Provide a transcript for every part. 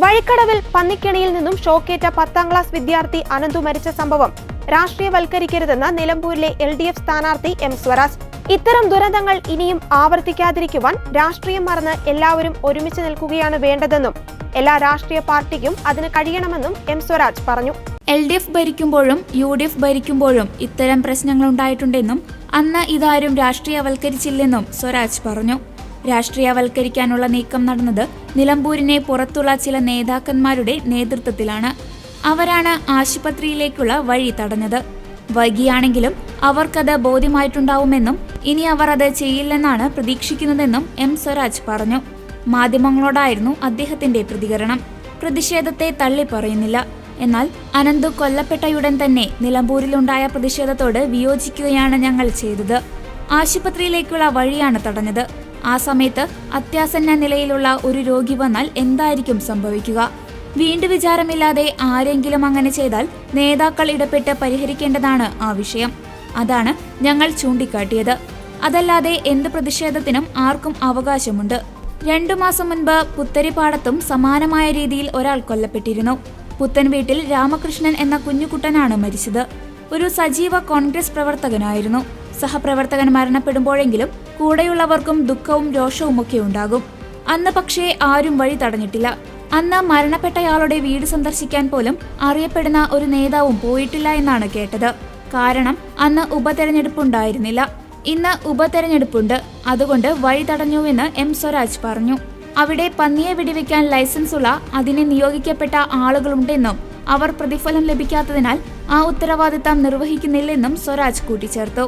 വഴിക്കടവിൽ പന്നിക്കിണിയിൽ നിന്നും ഷോക്കേറ്റ 10ാം ക്ലാസ് വിദ്യാർത്ഥി അനന്തു മരിച്ച സംഭവം രാഷ്ട്രീയവൽക്കരിക്കരുതെന്ന് നിലമ്പൂരിലെ LDF സ്ഥാനാർത്ഥി M സ്വരാജ്. ഇത്തരം ദുരന്തങ്ങൾ ഇനിയും ആവർത്തിക്കാതിരിക്കുവാൻ രാഷ്ട്രീയം മറന്ന് എല്ലാവരും ഒരുമിച്ച് നിൽക്കുകയാണ് വേണ്ടതെന്നും എല്ലാ രാഷ്ട്രീയ പാർട്ടിക്കും അതിന് കഴിയണമെന്നും M സ്വരാജ് പറഞ്ഞു. LDF ഭരിക്കുമ്പോഴും UDF ഭരിക്കുമ്പോഴും ഇത്തരം പ്രശ്നങ്ങൾ ഉണ്ടായിട്ടുണ്ടെന്നും അന്ന് ഇതാരും രാഷ്ട്രീയവൽക്കരിച്ചില്ലെന്നും സ്വരാജ് പറഞ്ഞു. രാഷ്ട്രീയവൽക്കരിക്കാനുള്ള നീക്കം നടന്നത് നിലമ്പൂരിനെ പുറത്തുള്ള ചില നേതാക്കന്മാരുടെ നേതൃത്വത്തിലാണ്. അവരാണ് ആശുപത്രിയിലേക്കുള്ള വഴി തടഞ്ഞത്. വൈകിയാണെങ്കിലും അവർക്കത് ബോധ്യമായിട്ടുണ്ടാവുമെന്നും ഇനി അവർ അത് ചെയ്യില്ലെന്നാണ് പ്രതീക്ഷിക്കുന്നതെന്നും M സ്വരാജ് പറഞ്ഞു. മാധ്യമങ്ങളോടായിരുന്നു അദ്ദേഹത്തിന്റെ പ്രതികരണം. പ്രതിഷേധത്തെ തള്ളിപ്പറയുന്നില്ല. എന്നാൽ അനന്തു കൊല്ലപ്പെട്ടയുടൻ തന്നെ നിലമ്പൂരിലുണ്ടായ പ്രതിഷേധത്തോട് വിയോജിക്കുകയാണ് ഞങ്ങൾ ചെയ്തത്. ആശുപത്രിയിലേക്കുള്ള വഴിയാണ് തടഞ്ഞത്. ആ സമയത്ത് അത്യാസന്ന നിലയിലുള്ള ഒരു രോഗി വന്നാൽ എന്തായിരിക്കും സംഭവിക്കുക? വീണ്ടും വിചാരമില്ലാതെ ആരെങ്കിലും അങ്ങനെ ചെയ്താൽ നേതാക്കൾ ഇടപെട്ട് പരിഹരിക്കേണ്ടതാണ് ആ വിഷയം. അതാണ് ഞങ്ങൾ ചൂണ്ടിക്കാട്ടിയത്. അതല്ലാതെ എന്ത് പ്രതിഷേധത്തിനും ആർക്കും അവകാശമുണ്ട്. 2 മാസം മുൻപ് പുത്തരിപ്പാടത്തും സമാനമായ രീതിയിൽ ഒരാൾ കൊല്ലപ്പെട്ടിരുന്നു. പുത്തൻ വീട്ടിൽ രാമകൃഷ്ണൻ എന്ന കുഞ്ഞുകുട്ടനാണ് മരിച്ചത്. ഒരു സജീവ കോൺഗ്രസ് പ്രവർത്തകനായിരുന്നു. സഹപ്രവർത്തകൻ മരണപ്പെടുമ്പോഴെങ്കിലും കൂടെയുള്ളവർക്കും ദുഃഖവും രോഷവും ഒക്കെ ഉണ്ടാകും. അന്ന് പക്ഷേ ആരും വഴി തടഞ്ഞിട്ടില്ല. അന്ന് മരണപ്പെട്ടയാളുടെ വീട് സന്ദർശിക്കാൻ പോലും അറിയപ്പെടുന്ന ഒരു നേതാവും പോയിട്ടില്ല എന്നാണ് കേട്ടത്. കാരണം അന്ന് ഉപതെരഞ്ഞെടുപ്പുണ്ടായിരുന്നില്ല. ഇന്ന് ഉപതെരഞ്ഞെടുപ്പുണ്ട്. അതുകൊണ്ട് വഴി തടഞ്ഞുവെന്ന് M സ്വരാജ് പറഞ്ഞു. അവിടെ പന്നിയെ വെടിവെക്കാൻ ലൈസൻസുള്ള അതിനെ നിയോഗിക്കപ്പെട്ട ആളുകളുണ്ടെന്നും അവർ പ്രതിഫലം ലഭിക്കാത്തതിനാൽ ആ ഉത്തരവാദിത്തം നിർവഹിക്കുന്നില്ലെന്നും സ്വരാജ് കൂട്ടിച്ചേർത്തു.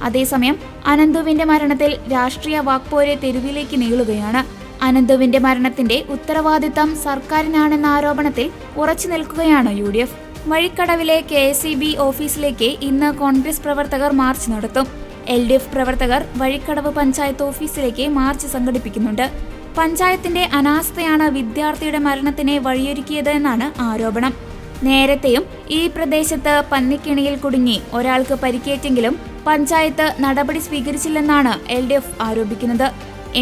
അതേസമയം അനന്തുവിന്റെ മരണത്തിൽ രാഷ്ട്രീയ വാക്പോരെ തെരുവിലേക്ക് നീളുകയാണ്. അനന്തുവിന്റെ മരണത്തിന്റെ ഉത്തരവാദിത്തം സർക്കാരിനാണെന്ന ആരോപണത്തിൽ ഉറച്ചു നിൽക്കുകയാണ് UDF. വഴിക്കടവിലെ KSEB ഓഫീസിലേക്ക് ഇന്ന് കോൺഗ്രസ് പ്രവർത്തകർ മാർച്ച് നടത്തും. LDF പ്രവർത്തകർ വഴിക്കടവ് പഞ്ചായത്ത് ഓഫീസിലേക്ക് മാർച്ച് സംഘടിപ്പിക്കുന്നുണ്ട്. പഞ്ചായത്തിന്റെ അനാസ്ഥയാണ് വിദ്യാർത്ഥിയുടെ മരണത്തിന് വഴിയൊരുക്കിയത് എന്നാണ് ആരോപണം. നേരത്തെയും ഈ പ്രദേശത്ത് പന്നിക്കിണിയിൽ കുടുങ്ങി ഒരാൾക്ക് പരിക്കേറ്റെങ്കിലും പഞ്ചായത്ത് നടപടി സ്വീകരിച്ചില്ലെന്നാണ് LDF ആരോപിക്കുന്നത്.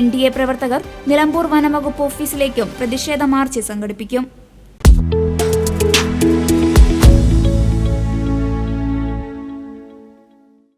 NDA പ്രവർത്തകർ നിലമ്പൂർ വനംവകുപ്പ് ഓഫീസിലേക്കും പ്രതിഷേധ മാർച്ച് സംഘടിപ്പിക്കും.